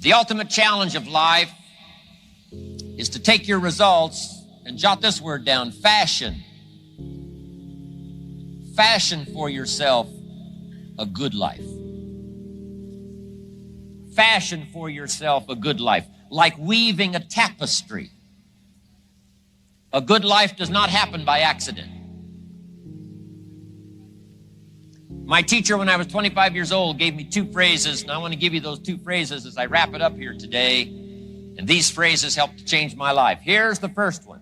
The ultimate challenge of life is to take your results and jot this word down, fashion. Fashion for yourself a good life. Fashion for yourself a good life, like weaving a tapestry. A good life does not happen by accident. My teacher, when I was 25 years old, gave me two phrases, and I want to give you those two phrases as I wrap it up here today. And these phrases helped to change my life. Here's the first one.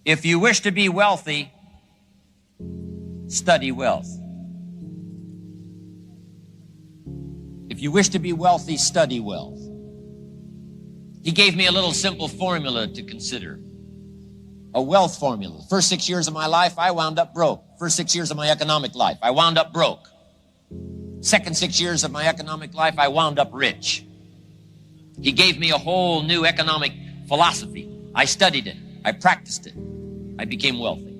If you wish to be wealthy, study wealth. If you wish to be wealthy, study wealth. He gave me a little simple formula to consider. A wealth formula. The first 6 years of my life, I wound up broke. First 6 years of my economic life, I wound up broke. Second 6 years of my economic life, I wound up rich. He gave me a whole new economic philosophy. I studied it. I practiced it. I became wealthy.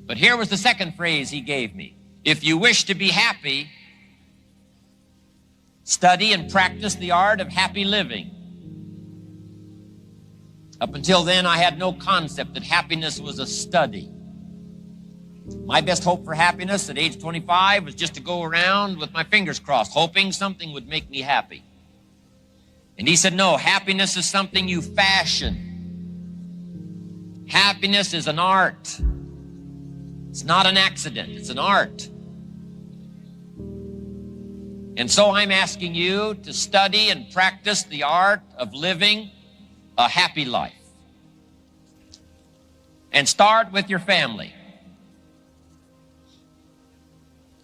But here was the second phrase he gave me. If you wish to be happy, study and practice the art of happy living. Up until then, I had no concept that happiness was a study. My best hope for happiness at age 25 was just to go around with my fingers crossed, hoping something would make me happy. And he said, no, happiness is something you fashion. Happiness is an art. It's not an accident, it's an art. And so I'm asking you to study and practice the art of living a happy life. And start with your family.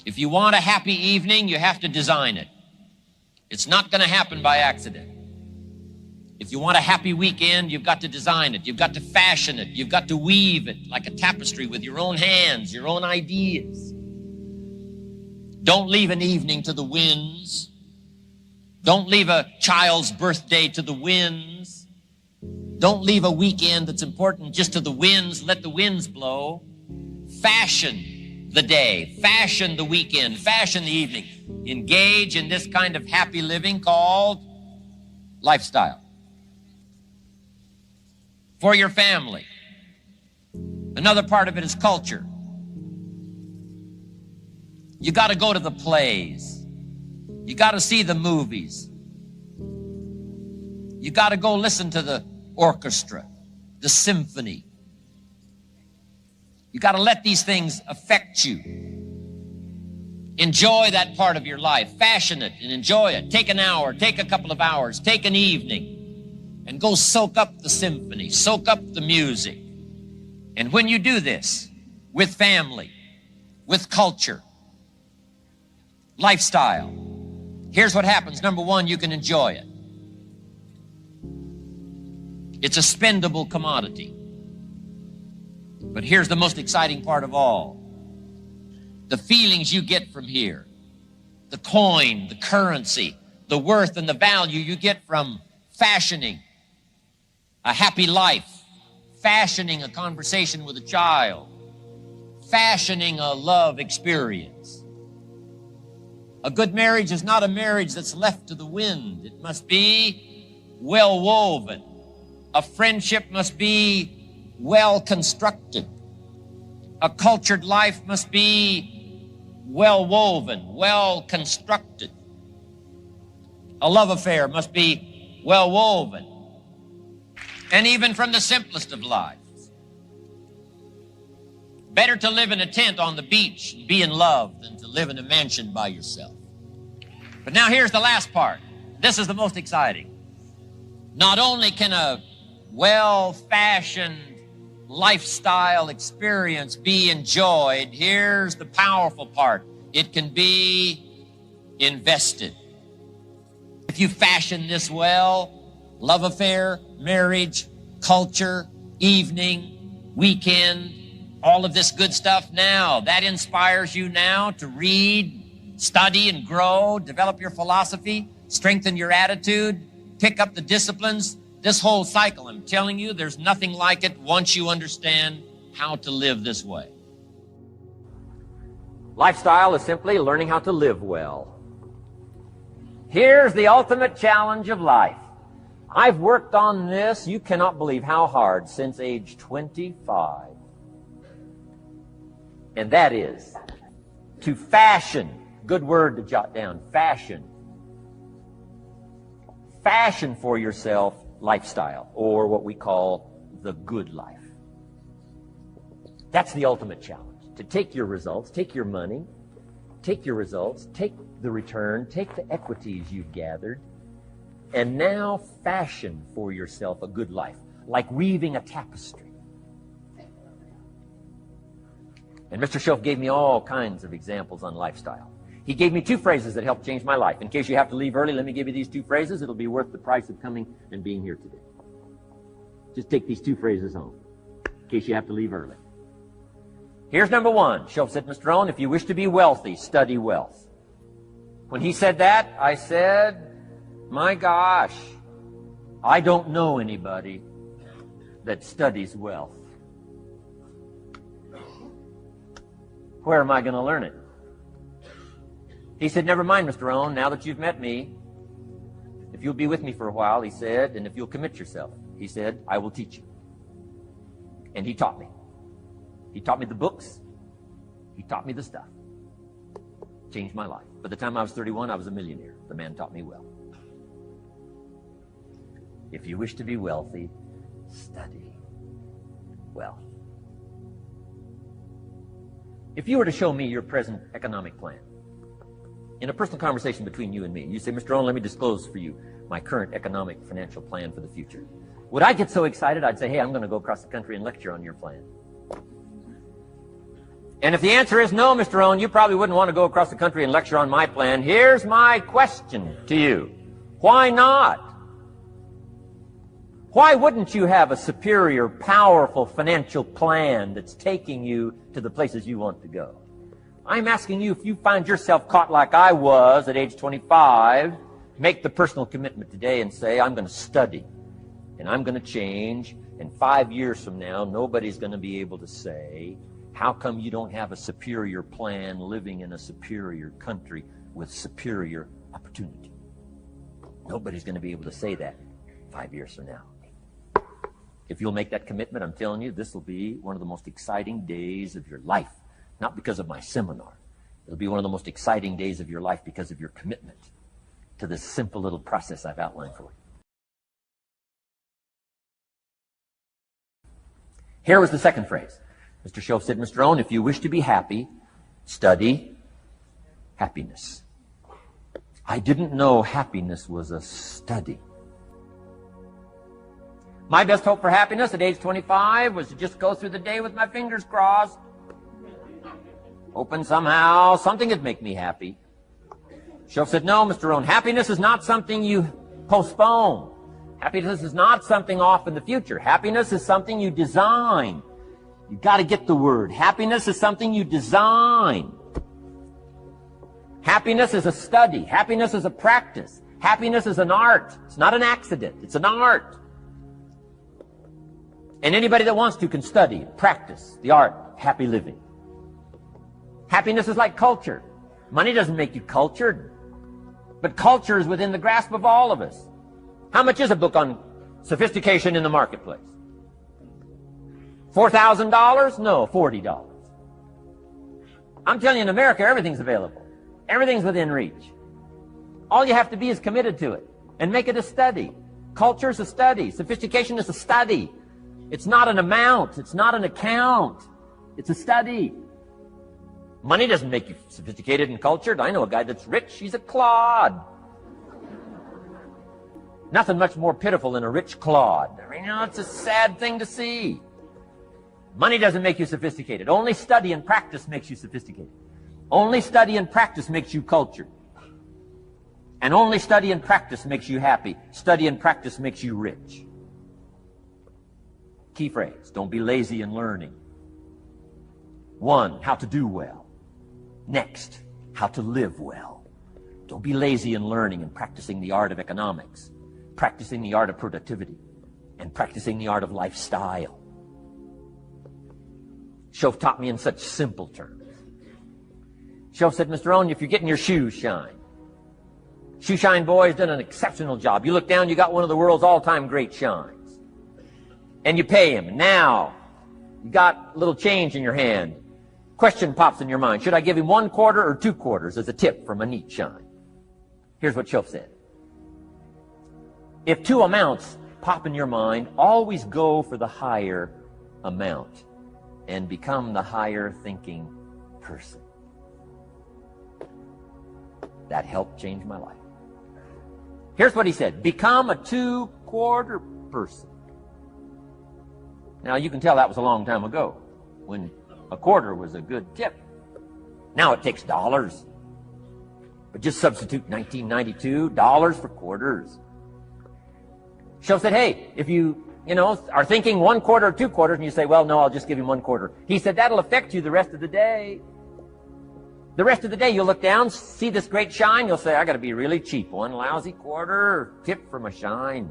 If you want a happy evening, you have to design it. It's not going to happen by accident. If you want a happy weekend, you've got to design it. You've got to fashion it. You've got to weave it like a tapestry with your own hands, your own ideas. Don't leave an evening to the winds. Don't leave a child's birthday to the winds. Don't leave a weekend that's important just to the winds. Let the winds blow. Fashion the day. Fashion the weekend. Fashion the evening. Engage in this kind of happy living called lifestyle. For your family. Another part of it is culture. You got to go to the plays. You got to see the movies. You got to go listen to the orchestra, the symphony. You got to let these things affect you. Enjoy that part of your life. Fashion it and enjoy it. Take an hour, take a couple of hours, take an evening, and go soak up the symphony, soak up the music. And when you do this with family, with culture, lifestyle, here's what happens. Number one, you can enjoy it. It's a spendable commodity. But here's the most exciting part of all. The feelings you get from here, the coin, the currency, the worth and the value you get from fashioning a happy life, fashioning a conversation with a child, fashioning a love experience. A good marriage is not a marriage that's left to the wind. It must be well woven. A friendship must be well constructed. A cultured life must be well woven, well constructed. A love affair must be well woven. And even from the simplest of lives. Better to live in a tent on the beach and be in love than to live in a mansion by yourself. But now here's the last part. This is the most exciting. Not only can a well-fashioned lifestyle experience be enjoyed, here's the powerful part. It can be invested. If you fashion this well, love affair, marriage, culture, evening, weekend, all of this good stuff now, that inspires you now to read, study and grow, develop your philosophy, strengthen your attitude, pick up the disciplines. This whole cycle, I'm telling you, there's nothing like it once you understand how to live this way. Lifestyle is simply learning how to live well. Here's the ultimate challenge of life. I've worked on this, you cannot believe how hard, since age 25. And that is to fashion, good word to jot down, fashion. Fashion for yourself lifestyle, or what we call the good life. That's the ultimate challenge. To take your results, take your money, take your results, take the return, take the equities you've gathered, and now fashion for yourself a good life, like weaving a tapestry. And Mr. Shoaff gave me all kinds of examples on lifestyle. He gave me two phrases that helped change my life. In case you have to leave early, let me give you these two phrases. It'll be worth the price of coming and being here today. Just take these two phrases home, in case you have to leave early. Here's number one. Shoaff said, Mr. Rohn, if you wish to be wealthy, study wealth. When he said that, I said, my gosh, I don't know anybody that studies wealth. Where am I going to learn it? He said, never mind, Mr. Rohn, now that you've met me, if you'll be with me for a while, he said, and if you'll commit yourself, he said, I will teach you. And he taught me. He taught me the books. He taught me the stuff. Changed my life. By the time I was 31, I was a millionaire. The man taught me well. If you wish to be wealthy, study wealth. If you were to show me your present economic plan, in a personal conversation between you and me, you say, Mr. Rohn, let me disclose for you my current economic financial plan for the future. Would I get so excited, I'd say, hey, I'm going to go across the country and lecture on your plan? And if the answer is no, Mr. Rohn, you probably wouldn't want to go across the country and lecture on my plan. Here's my question to you. Why not? Why wouldn't you have a superior, powerful financial plan that's taking you to the places you want to go? I'm asking you, if you find yourself caught like I was at age 25, make the personal commitment today and say, I'm going to study and I'm going to change. And 5 years from now, nobody's going to be able to say, how come you don't have a superior plan living in a superior country with superior opportunity? Nobody's going to be able to say that 5 years from now. If you'll make that commitment, I'm telling you, this will be one of the most exciting days of your life. Not because of my seminar. It'll be one of the most exciting days of your life because of your commitment to this simple little process I've outlined for you. Here was the second phrase. Mr. Shoaff said, Mr. Rohn, if you wish to be happy, study happiness. I didn't know happiness was a study. My best hope for happiness at age 25 was to just go through the day with my fingers crossed. Hoping somehow something would make me happy. Shoaff said, no, Mr. Rohn, happiness is not something you postpone. Happiness is not something off in the future. Happiness is something you design. You've got to get the word. Happiness is something you design. Happiness is a study. Happiness is a practice. Happiness is an art. It's not an accident. It's an art. And anybody that wants to can study, practice the art of happy living. Happiness is like culture. Money doesn't make you cultured, but culture is within the grasp of all of us. How much is a book on sophistication in the marketplace? $4,000? No, $40. I'm telling you, in America, everything's available. Everything's within reach. All you have to be is committed to it and make it a study. Culture is a study. Sophistication is a study. It's not an amount. It's not an account. It's a study. Money doesn't make you sophisticated and cultured. I know a guy that's rich. He's a clod. Nothing much more pitiful than a rich clod. I mean, it's a sad thing to see. Money doesn't make you sophisticated. Only study and practice makes you sophisticated. Only study and practice makes you cultured. And only study and practice makes you happy. Study and practice makes you rich. Key phrase, don't be lazy in learning. 1, how to do well. Next, how to live well. Don't be lazy in learning and practicing the art of economics, practicing the art of productivity, and practicing the art of lifestyle. Shoaff taught me in such simple terms. Shoaff said, Mr. Rohn, if you're getting your shoes shined, Shoe shine boy's done an exceptional job. You look down, you got one of the world's all-time great shines. And you pay him. Now, you got a little change in your hand. Question pops in your mind. Should I give him 1 quarter or 2 quarters as a tip from a neat shine? Here's what Shoaff said. If 2 amounts pop in your mind, always go for the higher amount and become the higher thinking person. That helped change my life. Here's what he said. Become a 2-quarter person. Now, you can tell that was a long time ago when a quarter was a good tip. Now it takes dollars. But just substitute 1992 dollars for quarters. Shoaff said, hey, if you are thinking 1 quarter or 2 quarters, and you say, well, no, I'll just give him 1 quarter. He said, that'll affect you the rest of the day. The rest of the day, you'll look down, see this great shine, you'll say, I got to be really cheap. 1 lousy quarter, tip for my shine.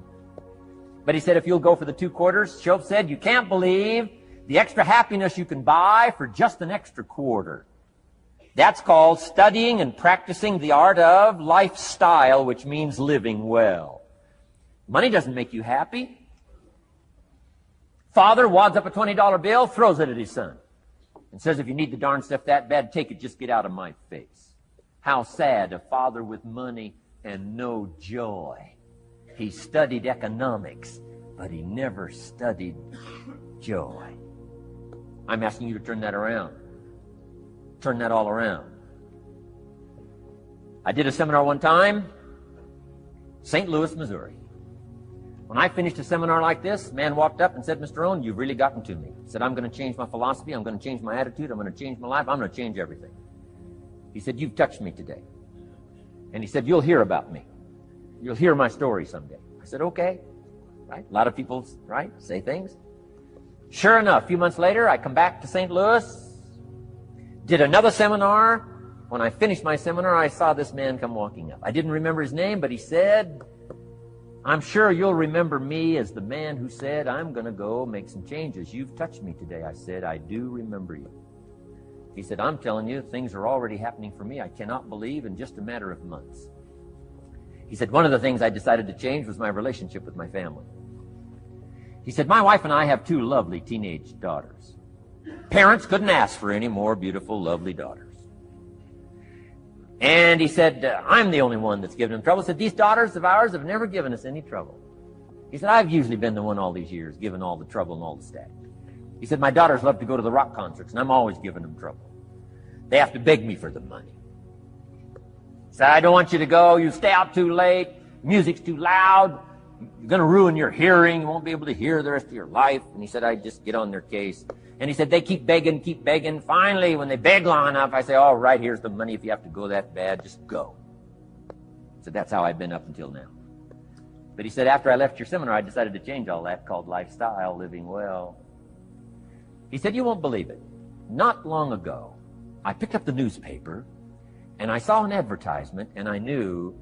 But he said, if you'll go for the 2 quarters, Shoaff said, you can't believe the extra happiness you can buy for just an extra quarter. That's called studying and practicing the art of lifestyle, which means living well. Money doesn't make you happy. Father wads up a $20 bill, throws it at his son, and says, if you need the darn stuff that bad, take it, just get out of my face. How sad, a father with money and no joy. He studied economics, but he never studied joy. I'm asking you to turn that around. Turn that all around. I did a seminar one time, St. Louis, Missouri. When I finished a seminar like this, a man walked up and said, Mr. Rohn, you've really gotten to me. He said, I'm going to change my philosophy. I'm going to change my attitude. I'm going to change my life. I'm going to change everything. He said, you've touched me today. And he said, you'll hear about me. You'll hear my story someday. I said, okay. Right? A lot of people, right, say things. Sure enough, a few months later, I come back to St. Louis, did another seminar. When I finished my seminar, I saw this man come walking up. I didn't remember his name, but he said, I'm sure you'll remember me as the man who said, I'm going to go make some changes. You've touched me today. I said, I do remember you. He said, I'm telling you, things are already happening for me. I cannot believe in just a matter of months. He said, one of the things I decided to change was my relationship with my family. He said, my wife and I have 2 lovely teenage daughters. Parents couldn't ask for any more beautiful, lovely daughters. And he said, I'm the only one that's given them trouble. He said, these daughters of ours have never given us any trouble. He said, I've usually been the one all these years, given all the trouble and all the stack. He said, my daughters love to go to the rock concerts, and I'm always giving them trouble. They have to beg me for the money. He said, I don't want you to go. You stay out too late. Music's too loud. You're going to ruin your hearing. You won't be able to hear the rest of your life. And he said, I just get on their case. And he said, they keep begging. Finally, when they beg long enough, I say, all right, here's the money. If you have to go that bad, just go. He said, that's how I've been up until now. But he said, after I left your seminar, I decided to change all that, called lifestyle, living well. He said, you won't believe it. Not long ago, I picked up the newspaper, and I saw an advertisement, and I knew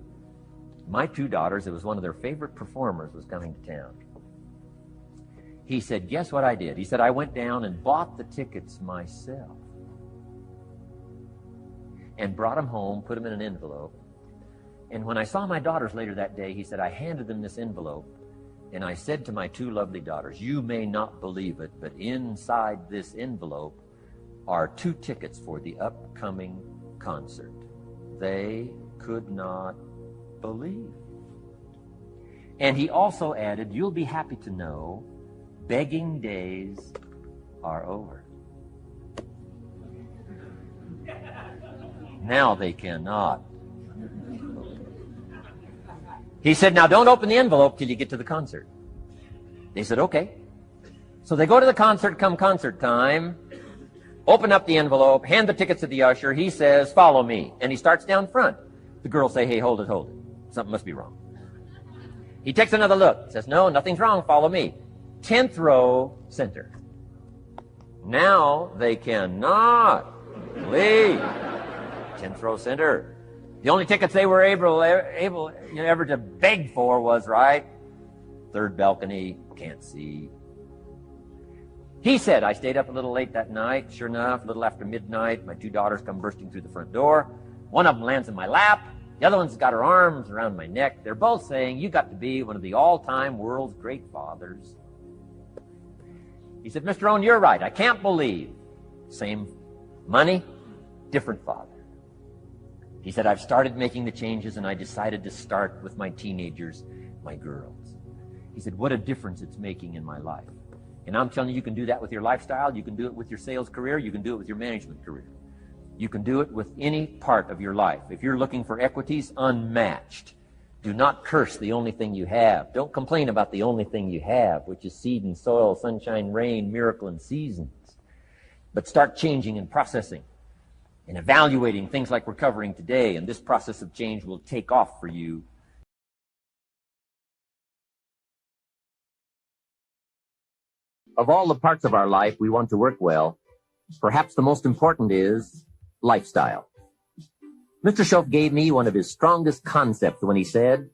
my 2 daughters, it was one of their favorite performers, was coming to town. He said, guess what I did? He said, I went down and bought the tickets myself and brought them home, put them in an envelope. And when I saw my daughters later that day, he said, I handed them this envelope, and I said to my 2 lovely daughters, you may not believe it, but inside this envelope are 2 tickets for the upcoming concert. They could not believe. And he also added, you'll be happy to know begging days are over. Now they cannot. He said, now don't open the envelope till you get to the concert. They said, okay. So they go to the concert, come concert time, open up the envelope, hand the tickets to the usher. He says, follow me. And he starts down front. The girls say, hey, hold it. Something must be wrong. He takes another look, says, no, nothing's wrong, follow me. 10th row, center. Now they cannot leave. 10th row, center. The only tickets they were able ever to beg for was, right, 3rd balcony, can't see. He said, I stayed up a little late that night. Sure enough, a little after midnight, my 2 daughters come bursting through the front door. One of them lands in my lap. The other one's got her arms around my neck. They're both saying, you got to be one of the all-time world's great fathers. He said, Mr. Rohn, you're right. I can't believe. Same money, different father. He said, I've started making the changes, and I decided to start with my teenagers, my girls. He said, what a difference it's making in my life. And I'm telling you, you can do that with your lifestyle. You can do it with your sales career. You can do it with your management career. You can do it with any part of your life. If you're looking for equities, unmatched. Do not curse the only thing you have. Don't complain about the only thing you have, which is seed and soil, sunshine, rain, miracle, and seasons. But start changing and processing and evaluating things like we're covering today, and this process of change will take off for you. Of all the parts of our life we want to work well, perhaps the most important is lifestyle. Mr. Schoaf gave me one of his strongest concepts when he said,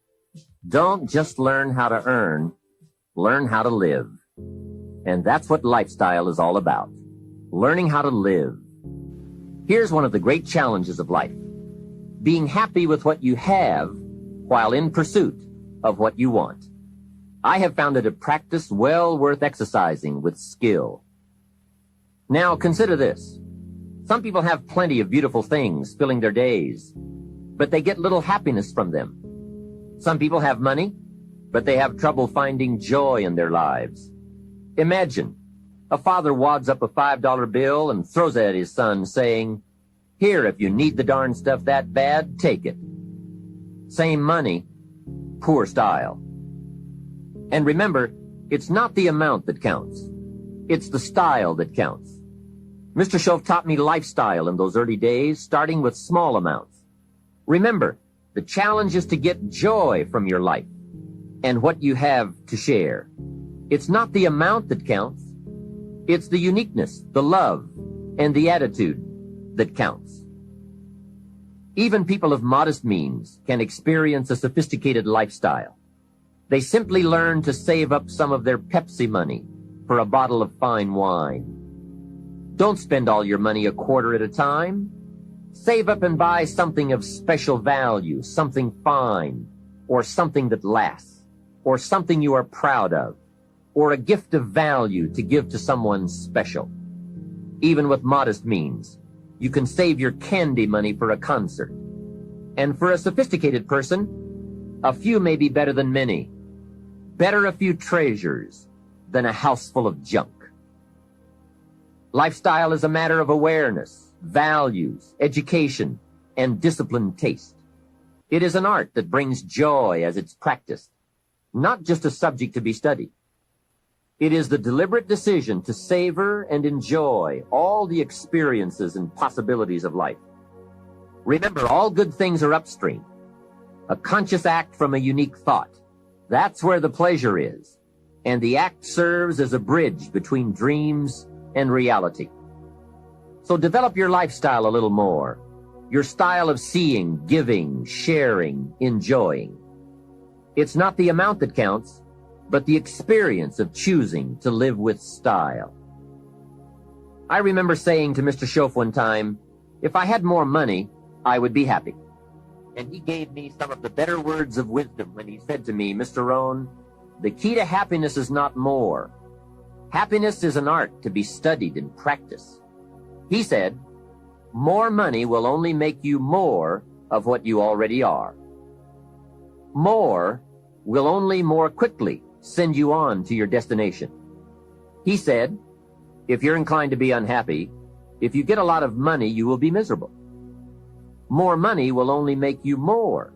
don't just learn how to earn, learn how to live. And that's what lifestyle is all about, learning how to live. Here's one of the great challenges of life, being happy with what you have while in pursuit of what you want. I have found it a practice well worth exercising with skill. Now consider this. Some people have plenty of beautiful things filling their days, but they get little happiness from them. Some people have money, but they have trouble finding joy in their lives. Imagine a father wads up a $5 bill and throws it at his son, saying, here, if you need the darn stuff that bad, take it. Same money, poor style. And remember, it's not the amount that counts. It's the style that counts. Mr. Schoaf taught me lifestyle in those early days, starting with small amounts. Remember, the challenge is to get joy from your life and what you have to share. It's not the amount that counts. It's the uniqueness, the love, and the attitude that counts. Even people of modest means can experience a sophisticated lifestyle. They simply learn to save up some of their Pepsi money for a bottle of fine wine. Don't spend all your money a quarter at a time. Save up and buy something of special value, something fine, or something that lasts, or something you are proud of, or a gift of value to give to someone special. Even with modest means, you can save your candy money for a concert. And for a sophisticated person, a few may be better than many. Better a few treasures than a house full of junk. Lifestyle is a matter of awareness, values, education, and disciplined taste. It is an art that brings joy as it's practiced, not just a subject to be studied. It is the deliberate decision to savor and enjoy all the experiences and possibilities of life. Remember, all good things are upstream. A conscious act from a unique thought. That's where the pleasure is. And the act serves as a bridge between dreams and reality. So develop your lifestyle a little more. Your style of seeing, giving, sharing, enjoying. It's not the amount that counts, but the experience of choosing to live with style. I remember saying to Mr. Schoaf one time, if I had more money, I would be happy. And he gave me some of the better words of wisdom when he said to me, Mr. Rohn, the key to happiness is not more. Happiness is an art to be studied and practiced. He said, more money will only make you more of what you already are. More will only more quickly send you on to your destination. He said, if you're inclined to be unhappy, if you get a lot of money, you will be miserable. More money will only make you more.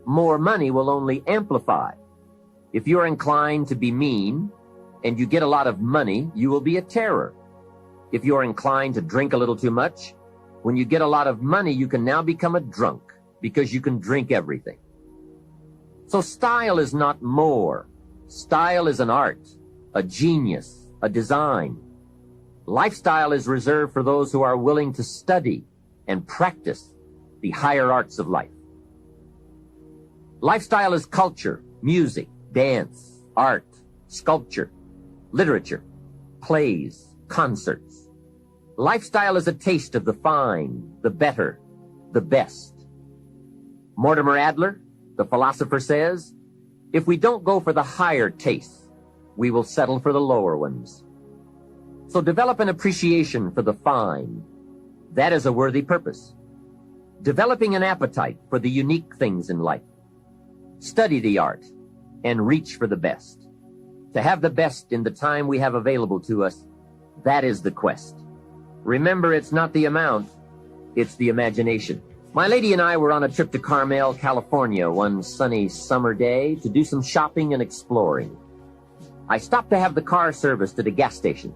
More money will only amplify. If you're inclined to be mean and you get a lot of money, you will be a terror. If you're inclined to drink a little too much, when you get a lot of money, you can now become a drunk because you can drink everything. So style is not more. Style is an art, a genius, a design. Lifestyle is reserved for those who are willing to study and practice the higher arts of life. Lifestyle is culture, music, dance, art, sculpture, literature, plays, concerts. Lifestyle is a taste of the fine, the better, the best. Mortimer Adler, the philosopher, says, if we don't go for the higher tastes, we will settle for the lower ones. So develop an appreciation for the fine. That is a worthy purpose. Developing an appetite for the unique things in life. Study the art and reach for the best. To have the best in the time we have available to us, that is the quest. Remember, it's not the amount, it's the imagination. My lady and I were on a trip to Carmel, California one sunny summer day to do some shopping and exploring. I stopped to have the car serviced at a gas station.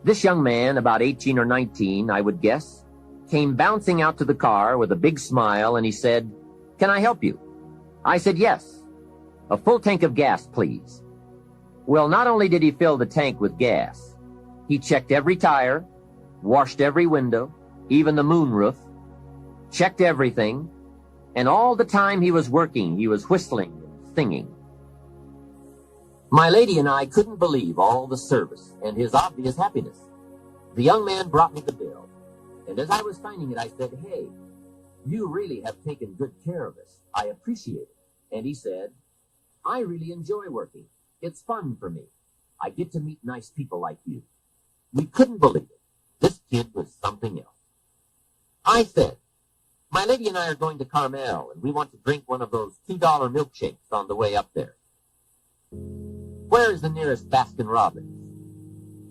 This young man, about 18 or 19, I would guess, came bouncing out to the car with a big smile, and he said, "Can I help you?" I said, "Yes. A full tank of gas, please." Well, not only did he fill the tank with gas, he checked every tire, washed every window, even the moonroof, checked everything, and all the time he was working, he was whistling and singing. My lady and I couldn't believe all the service and his obvious happiness. The young man brought me the bill, and as I was signing it, I said, "Hey, you really have taken good care of us. I appreciate it." And he said, "I really enjoy working. It's fun for me. I get to meet nice people like you." We couldn't believe it. This kid was something else. I said, "My lady and I are going to Carmel, and we want to drink one of those $2 milkshakes on the way up there. Where is the nearest Baskin-Robbins?"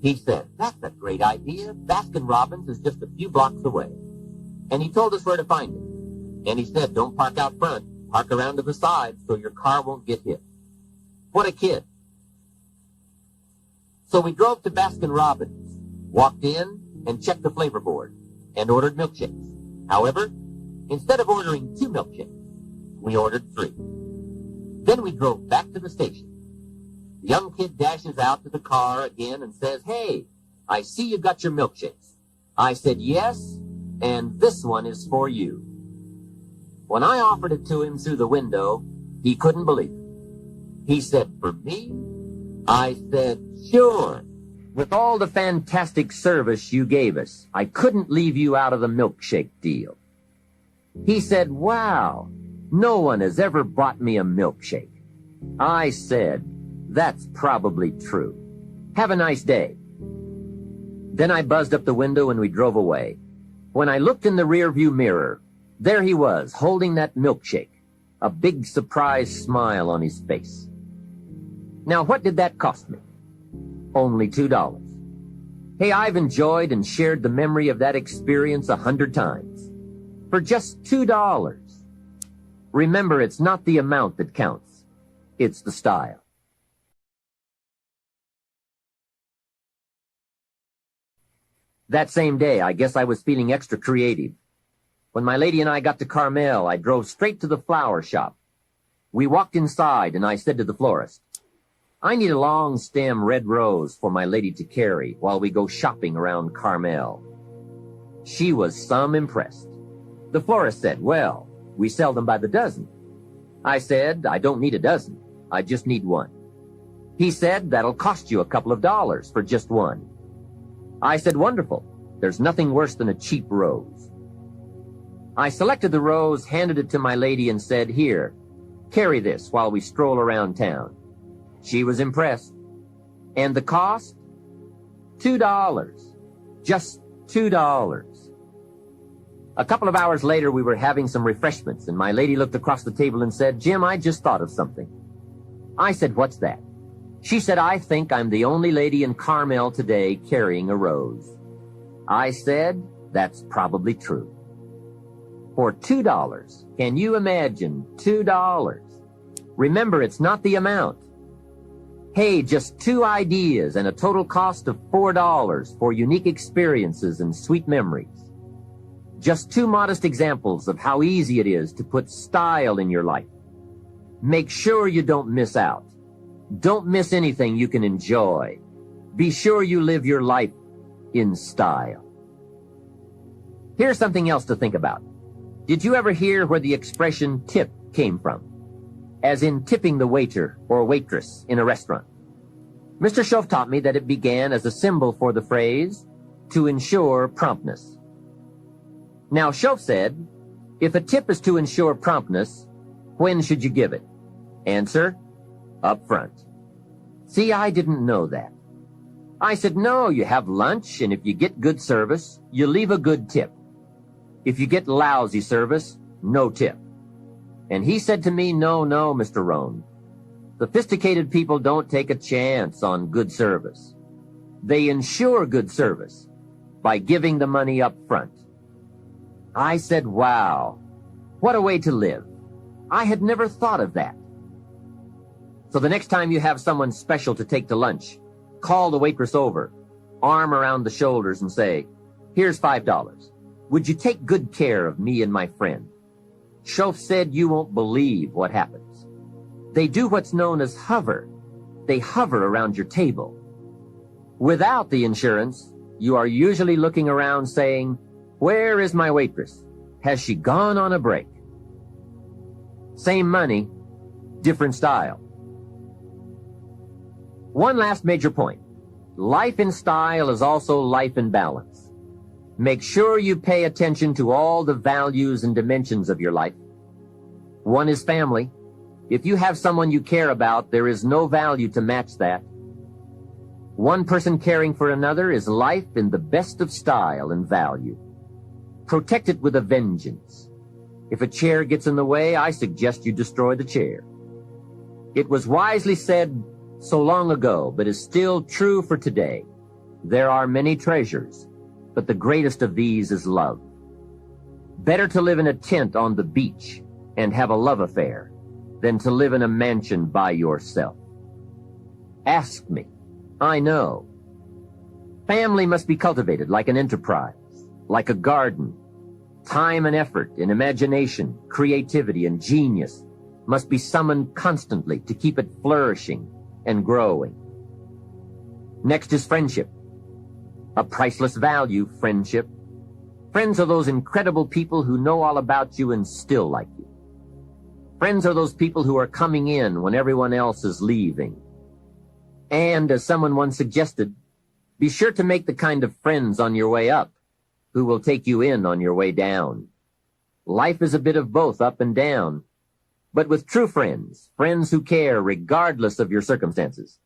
He said, "That's a great idea. Baskin-Robbins is just a few blocks away." And he told us where to find it. And he said, "Don't park out front. Park around to the side so your car won't get hit." What a kid. So we drove to Baskin-Robbins, walked in, and checked the flavor board, and ordered milkshakes. However, instead of ordering 2 milkshakes, we ordered 3. Then we drove back to the station. The young kid dashes out to the car again and says, "Hey, I see you got your milkshakes." I said, "Yes, and this one is for you." When I offered it to him through the window, he couldn't believe it. He said, "For me?" I said, "Sure. With all the fantastic service you gave us, I couldn't leave you out of the milkshake deal." He said, "Wow, no one has ever bought me a milkshake." I said, "That's probably true. Have a nice day." Then I buzzed up the window and we drove away. When I looked in the rearview mirror, there he was, holding that milkshake, a big surprised smile on his face. Now, what did that cost me? Only $2. Hey, I've enjoyed and shared the memory of that experience 100 times. For just $2. Remember, it's not the amount that counts. It's the style. That same day, I guess I was feeling extra creative. When my lady and I got to Carmel, I drove straight to the flower shop. We walked inside, and I said to the florist, "I need a long stem red rose for my lady to carry while we go shopping around Carmel." She was some impressed. The florist said, "Well, we sell them by the dozen." I said, "I don't need a dozen. I just need one." He said, "That'll cost you a couple of dollars for just one." I said, "Wonderful. There's nothing worse than a cheap rose." I selected the rose, handed it to my lady, and said, "Here, carry this while we stroll around town." She was impressed. And the cost? $2. Just $2. A couple of hours later, we were having some refreshments, and my lady looked across the table and said, "Jim, I just thought of something." I said, "What's that?" She said, "I think I'm the only lady in Carmel today carrying a rose." I said, "That's probably true." For $2, can you imagine $2? Remember, it's not the amount. Hey, just 2 ideas and a total cost of $4 for unique experiences and sweet memories. Just 2 modest examples of how easy it is to put style in your life. Make sure you don't miss out. Don't miss anything you can enjoy. Be sure you live your life in style. Here's something else to think about. Did you ever hear where the expression tip came from? As in tipping the waiter or waitress in a restaurant. Mr. Schoaf taught me that it began as a symbol for the phrase, to ensure promptness. Now, Schoaf said, If a tip is to ensure promptness, when should you give it? Answer, up front. See, I didn't know that. I said, no, you have lunch, and if you get good service, you leave a good tip. If you get lousy service, no tip. And he said to me, no, Mr. Rohn. Sophisticated people don't take a chance on good service. They ensure good service by giving the money up front. I said, wow, what a way to live. I had never thought of that. So the next time you have someone special to take to lunch, call the waitress over, arm around the shoulders and say, here's $5. Would you take good care of me and my friend? Schoaf said you won't believe what happens. They do what's known as hover. They hover around your table. Without the insurance, you are usually looking around saying, where is my waitress? Has she gone on a break? Same money, different style. One last major point. Life in style is also life in balance. Make sure you pay attention to all the values and dimensions of your life. One is family. If you have someone you care about, there is no value to match that. One person caring for another is life in the best of style and value. Protect it with a vengeance. If a chair gets in the way, I suggest you destroy the chair. It was wisely said so long ago, but is still true for today. There are many treasures, but the greatest of these is love. Better to live in a tent on the beach and have a love affair than to live in a mansion by yourself. Ask me. I know. Family must be cultivated like an enterprise, like a garden. Time and effort and imagination, creativity and genius must be summoned constantly to keep it flourishing and growing. Next is friendship. A priceless value, friendship. Friends are those incredible people who know all about you and still like you. Friends are those people who are coming in when everyone else is leaving. And, as someone once suggested, be sure to make the kind of friends on your way up who will take you in on your way down. Life is a bit of both up and down. But with true friends, friends who care regardless of your circumstances,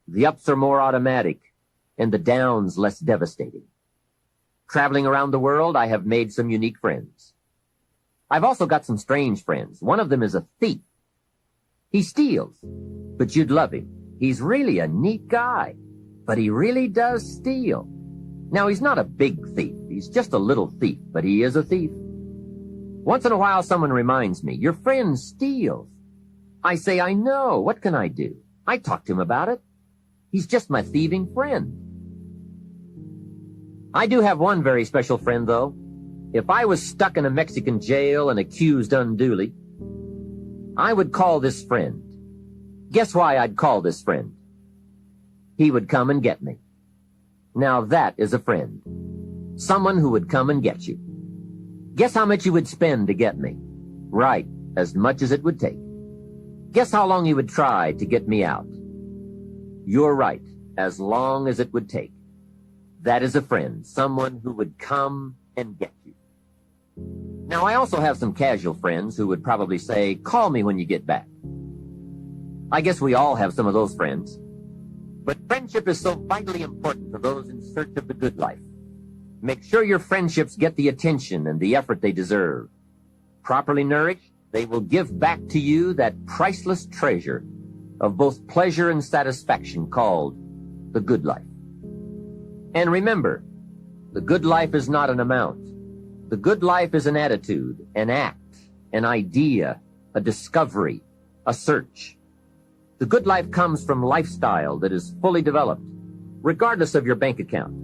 the ups are more automatic and the downs less devastating. Traveling around the world, I have made some unique friends. I've also got some strange friends. One of them is a thief. He steals, but you'd love him. He's really a neat guy, but he really does steal. Now, he's not a big thief. He's just a little thief, but he is a thief. Once in a while, someone reminds me, your friend steals. I say, I know. What can I do? I talk to him about it. He's just my thieving friend. I do have one very special friend, though. If I was stuck in a Mexican jail and accused unduly, I would call this friend. Guess why I'd call this friend? He would come and get me. Now that is a friend. Someone who would come and get you. Guess how much you would spend to get me? Right, as much as it would take. Guess how long you would try to get me out? You're right, as long as it would take. That is a friend, someone who would come and get you. Now, I also have some casual friends who would probably say, call me when you get back. I guess we all have some of those friends. But friendship is so vitally important to those in search of the good life. Make sure your friendships get the attention and the effort they deserve. Properly nourished, they will give back to you that priceless treasure of both pleasure and satisfaction called the good life. And remember, the good life is not an amount. The good life is an attitude, an act, an idea, a discovery, a search. The good life comes from lifestyle that is fully developed, regardless of your bank account,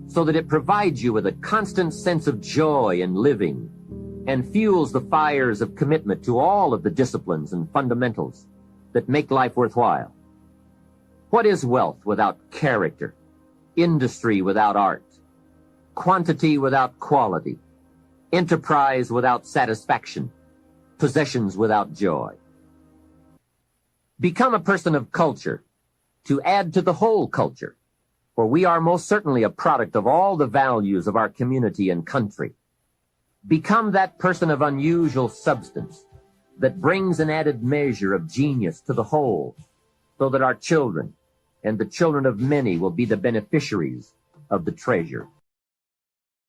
so that it provides you with a constant sense of joy in living and fuels the fires of commitment to all of the disciplines and fundamentals that make life worthwhile. What is wealth without character? Industry without art? Quantity without quality? Enterprise without satisfaction? Possessions without joy? Become a person of culture to add to the whole culture, for we are most certainly a product of all the values of our community and country. Become that person of unusual substance that brings an added measure of genius to the whole, so that our children and the children of many will be the beneficiaries of the treasure.